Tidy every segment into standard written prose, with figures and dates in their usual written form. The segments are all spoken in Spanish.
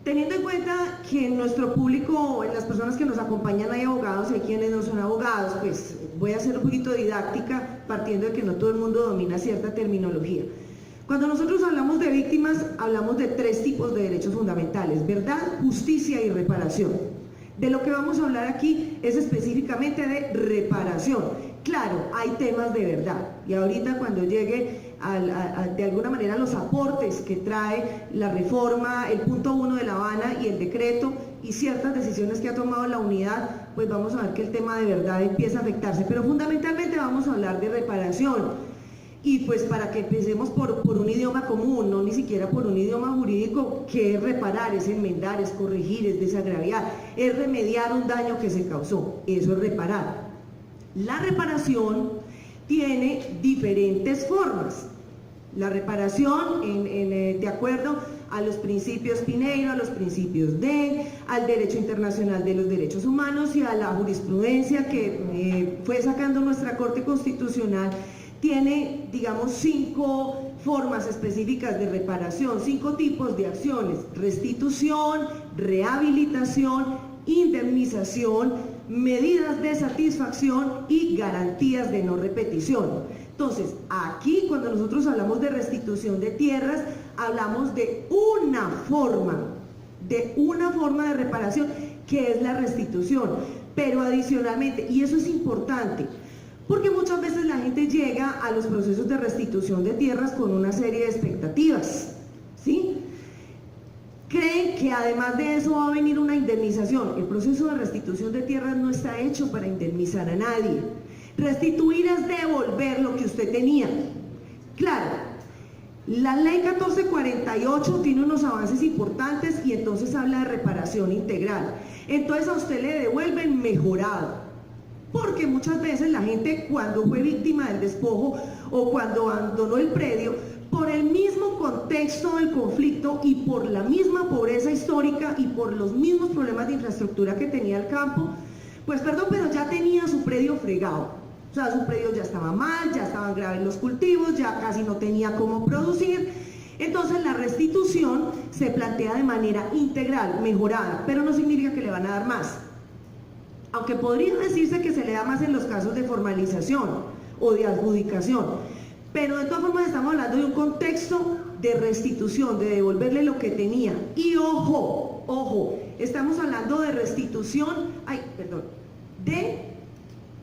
Teniendo en cuenta que en nuestro público, en las personas que nos acompañan hay abogados y hay quienes no son abogados, pues voy a ser un poquito didáctica partiendo de que no todo el mundo domina cierta terminología. Cuando nosotros hablamos de víctimas, hablamos de 3 tipos de derechos fundamentales: verdad, justicia y reparación. De lo que vamos a hablar aquí es específicamente de reparación. Claro, hay temas de verdad y ahorita cuando llegue de alguna manera los aportes que trae la reforma, el punto 1 de La Habana y el decreto y ciertas decisiones que ha tomado la unidad, pues vamos a ver que el tema de verdad empieza a afectarse, pero fundamentalmente vamos a hablar de reparación. Y pues para que empecemos por un idioma común, no ni siquiera por un idioma jurídico, que es reparar, es enmendar, es corregir, es desagraviar, es remediar un daño que se causó, eso es reparar. La reparación tiene diferentes formas. La reparación, de acuerdo a los principios Pineiro, a los principios al derecho internacional de los derechos humanos y a la jurisprudencia que fue sacando nuestra Corte Constitucional, tiene, digamos, 5 formas específicas de reparación, 5 tipos de acciones: restitución, rehabilitación, indemnización, medidas de satisfacción y garantías de no repetición. Entonces, aquí cuando nosotros hablamos de restitución de tierras, hablamos de una forma de reparación que es la restitución, pero adicionalmente, y eso es importante, porque muchas veces la gente llega a los procesos de restitución de tierras con una serie de expectativas, ¿sí? Creen que además de eso va a venir una indemnización. El proceso de restitución de tierras no está hecho para indemnizar a nadie. Restituir es devolver lo que usted tenía. Claro, la ley 1448 tiene unos avances importantes y entonces habla de reparación integral. Entonces a usted le devuelven mejorado. Porque muchas veces la gente, cuando fue víctima del despojo o cuando abandonó el predio, por el mismo contexto del conflicto y por la misma pobreza histórica y por los mismos problemas de infraestructura que tenía el campo, pues perdón, pero ya tenía su predio fregado. O sea, su predio ya estaba mal, ya estaban graves los cultivos, ya casi no tenía cómo producir. Entonces la restitución se plantea de manera integral, mejorada, pero no significa que le van a dar más. Aunque podría decirse que se le da más en los casos de formalización o de adjudicación, pero de todas formas estamos hablando de un contexto de restitución, de devolverle lo que tenía. Y ojo, estamos hablando de restitución, de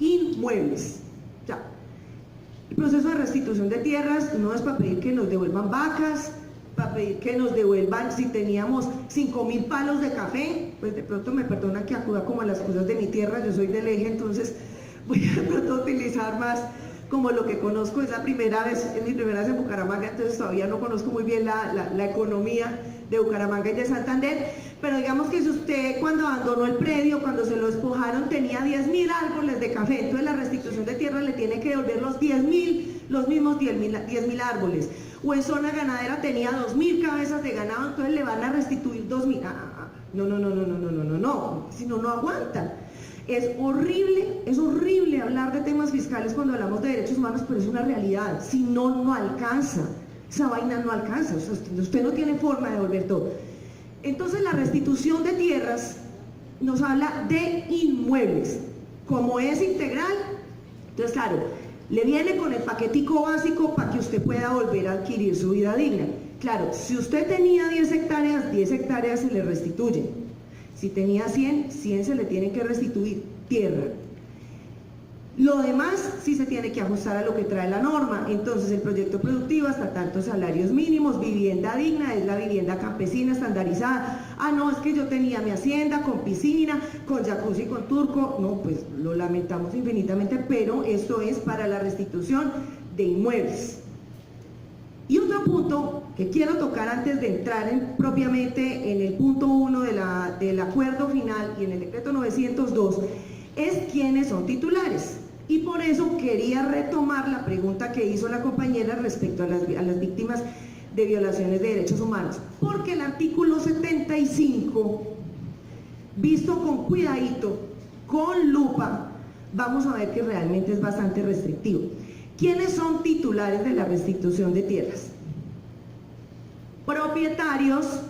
inmuebles. Ya. El proceso de restitución de tierras no es para pedir que nos devuelvan vacas, para pedir que nos devuelvan si teníamos 5.000 palos de café, pues de pronto me perdona que acuda como a las cosas de mi tierra, yo soy del Eje, entonces voy a de pronto utilizar más como lo que conozco, es mi primera vez en Bucaramanga, entonces todavía no conozco muy bien la economía de Bucaramanga y de Santander, pero digamos que si usted cuando abandonó el predio, cuando se lo despojaron, tenía 10.000 árboles de café, entonces la restitución de tierra le tiene que devolver los 10.000, los mismos 10.000 árboles. O en zona ganadera tenía 2.000 cabezas de ganado, entonces le van a restituir 2.000. No, si no, no aguanta. Es horrible hablar de temas fiscales cuando hablamos de derechos humanos, pero es una realidad. Si no, no alcanza. Esa vaina no alcanza. O sea, usted no tiene forma de devolver todo. Entonces la restitución de tierras nos habla de inmuebles. Como es integral, entonces claro, le viene con el paquetico básico para que usted pueda volver a adquirir su vida digna. Claro, si usted tenía 10 hectáreas se le restituyen. Si tenía 100 se le tiene que restituir tierra. Lo demás sí se tiene que ajustar a lo que trae la norma. Entonces el proyecto productivo hasta tantos salarios mínimos, vivienda digna, es la vivienda campesina estandarizada. Ah, no, es que yo tenía mi hacienda con piscina, con jacuzzi, con turco. No, pues lo lamentamos infinitamente, pero esto es para la restitución de inmuebles. Y otro punto que quiero tocar antes de entrar propiamente en el punto 1 del acuerdo final y en el decreto 902 es quiénes son titulares. Y por eso quería retomar la pregunta que hizo la compañera respecto a las víctimas de violaciones de derechos humanos, porque el artículo 75, visto con cuidadito, con lupa, vamos a ver que realmente es bastante restrictivo. ¿Quiénes son titulares de la restitución de tierras? Propietarios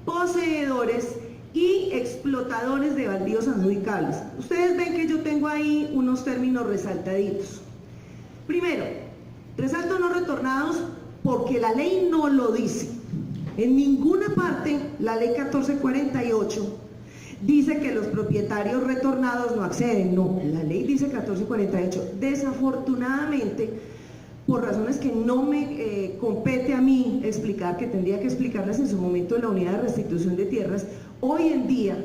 poseedores y explotadores de baldíos adjudicables. Ustedes ven que yo tengo ahí unos términos resaltaditos. Primero, resalto no retornados porque la ley no lo dice. En ninguna parte la ley 1448 dice que los propietarios retornados no acceden. No, la ley dice 1448. Desafortunadamente, por razones que no me compete a mí explicar, que tendría que explicarlas en su momento en la unidad de restitución de tierras, hoy en día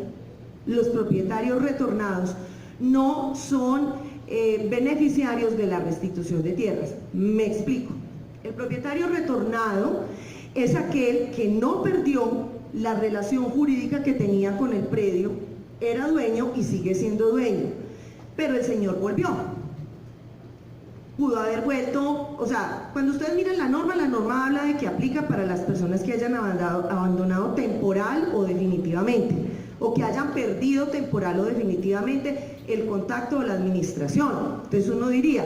los propietarios retornados no son beneficiarios de la restitución de tierras. Me explico. El propietario retornado es aquel que no perdió la relación jurídica que tenía con el predio, era dueño y sigue siendo dueño, pero el señor volvió. Pudo haber vuelto, o sea, cuando ustedes miran la norma habla de que aplica para las personas que hayan abandonado temporal o definitivamente, o que hayan perdido temporal o definitivamente el contacto o la administración. Entonces uno diría,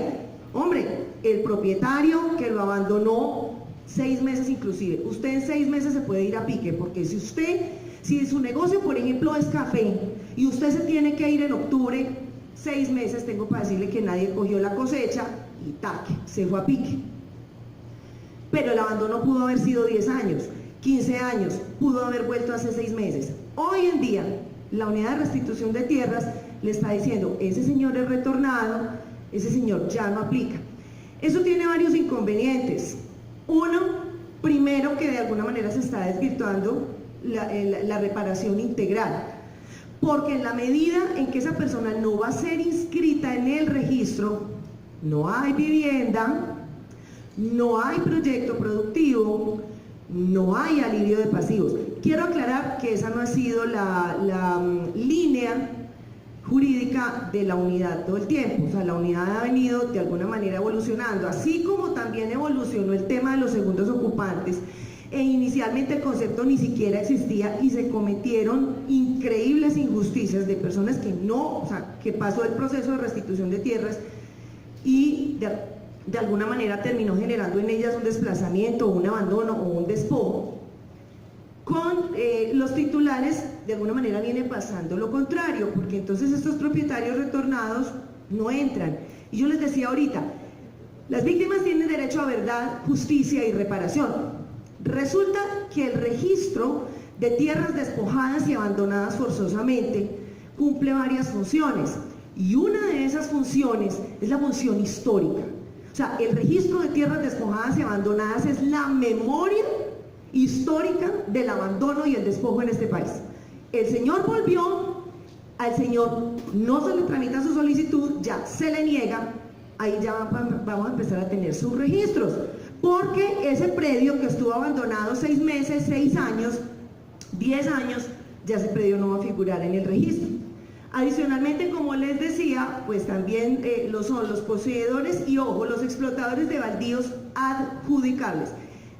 hombre, el propietario que lo abandonó 6 meses inclusive, usted en 6 meses se puede ir a pique, porque si su negocio por ejemplo es café y usted se tiene que ir en octubre, 6 meses tengo para decirle que nadie cogió la cosecha y taque, se fue a pique. Pero el abandono pudo haber sido 10 años, 15 años, pudo haber vuelto hace 6 meses. Hoy en día la unidad de restitución de tierras le está diciendo, ese señor es retornado, ese señor ya no aplica. Eso tiene varios inconvenientes. Uno, primero, que de alguna manera se está desvirtuando la reparación integral, porque en la medida en que esa persona no va a ser inscrita en el registro, no hay vivienda, no hay proyecto productivo, no hay alivio de pasivos. Quiero aclarar que esa no ha sido la línea jurídica de la unidad todo el tiempo. O sea, la unidad ha venido de alguna manera evolucionando, así como también evolucionó el tema de los segundos ocupantes, e inicialmente el concepto ni siquiera existía y se cometieron increíbles injusticias de personas que no, o sea, que pasó el proceso de restitución de tierras y de alguna manera terminó generando en ellas un desplazamiento, un abandono o un despojo. Con los titulares de alguna manera viene pasando lo contrario, porque entonces estos propietarios retornados no entran. Y yo les decía ahorita, las víctimas tienen derecho a verdad, justicia y reparación. Resulta que el registro de tierras despojadas y abandonadas forzosamente cumple varias funciones, y una de esas funciones es la función histórica. O sea, el registro de tierras despojadas y abandonadas es la memoria histórica del abandono y el despojo en este país. El señor volvió, al señor no se le tramita su solicitud, ya se le niega, ahí ya vamos a empezar a tener sus registros, porque ese predio que estuvo abandonado 6 meses, 6 años, 10 años, ya ese predio no va a figurar en el registro. Adicionalmente, como les decía, pues también son los poseedores y, ojo, los explotadores de baldíos adjudicables.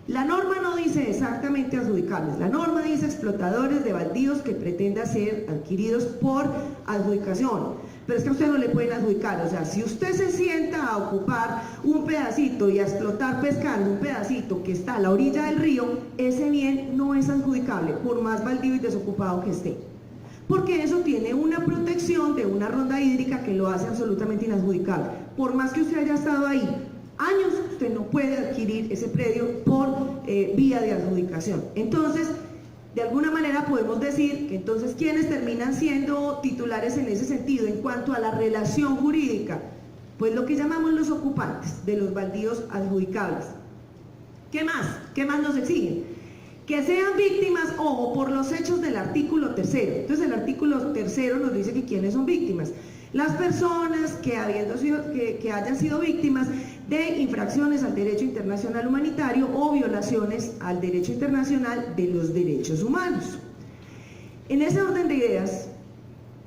La norma no dice exactamente adjudicables, la norma dice explotadores de baldíos que pretendan ser adquiridos por adjudicación, pero es que a usted no le pueden adjudicar. O sea, si usted se sienta a ocupar un pedacito y a explotar pescando un pedacito que está a la orilla del río, ese bien no es adjudicable, por más baldío y desocupado que esté, porque eso tiene una protección de una ronda hídrica que lo hace absolutamente inadjudicable. Por más que usted haya estado ahí años, usted no puede adquirir ese predio por vía de adjudicación. Entonces, de alguna manera podemos decir que entonces quienes terminan siendo titulares en ese sentido en cuanto a la relación jurídica, pues lo que llamamos los ocupantes de los baldíos adjudicables. ¿Qué más? ¿Qué más nos exigen? Que sean víctimas, ojo, por los hechos del artículo 3. Entonces el artículo 3 nos dice que quiénes son víctimas. Las personas que hayan sido víctimas de infracciones al derecho internacional humanitario o violaciones al derecho internacional de los derechos humanos. En ese orden de ideas,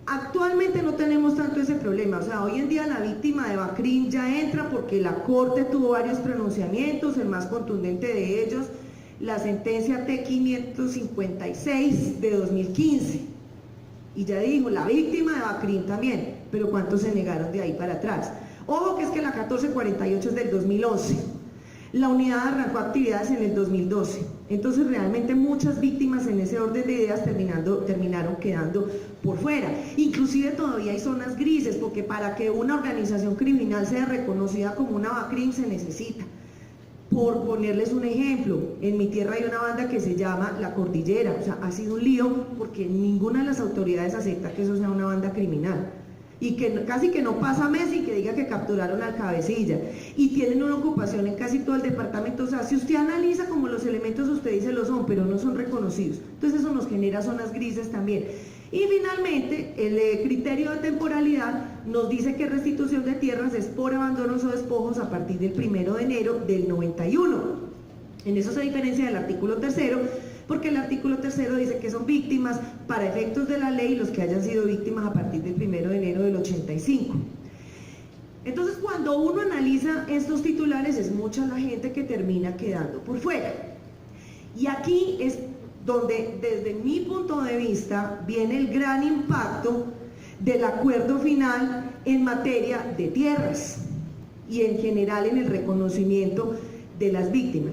actualmente no tenemos tanto ese problema. O sea, hoy en día la víctima de Bacrim ya entra porque la Corte tuvo varios pronunciamientos, el más contundente de ellos, la sentencia T556 de 2015, y ya digo, la víctima de Bacrim también, pero ¿cuántos se negaron de ahí para atrás? Ojo que es que la 1448 es del 2011, La unidad arrancó actividades en el 2012, entonces realmente muchas víctimas en ese orden de ideas terminaron quedando por fuera. Inclusive todavía hay zonas grises, porque para que una organización criminal sea reconocida como una BACRIM se necesita. Por ponerles un ejemplo, en mi tierra hay una banda que se llama La Cordillera, o sea, ha sido un lío porque ninguna de las autoridades acepta que eso sea una banda criminal. Y que casi que no pasa mes y que diga que capturaron al cabecilla, y tienen una ocupación en casi todo el departamento. O sea, si usted analiza como los elementos, usted dice lo son, pero no son reconocidos, entonces eso nos genera zonas grises también. Y finalmente, el criterio de temporalidad nos dice que restitución de tierras es por abandonos o despojos a partir del 1 de enero del 91. En eso se diferencia del artículo 3º, porque el artículo 3º dice que son víctimas para efectos de la ley los que hayan sido víctimas a partir del 1 de enero del 85. Entonces, cuando uno analiza estos titulares, es mucha la gente que termina quedando por fuera. Y aquí es donde, desde mi punto de vista, viene el gran impacto del acuerdo final en materia de tierras y en general en el reconocimiento de las víctimas.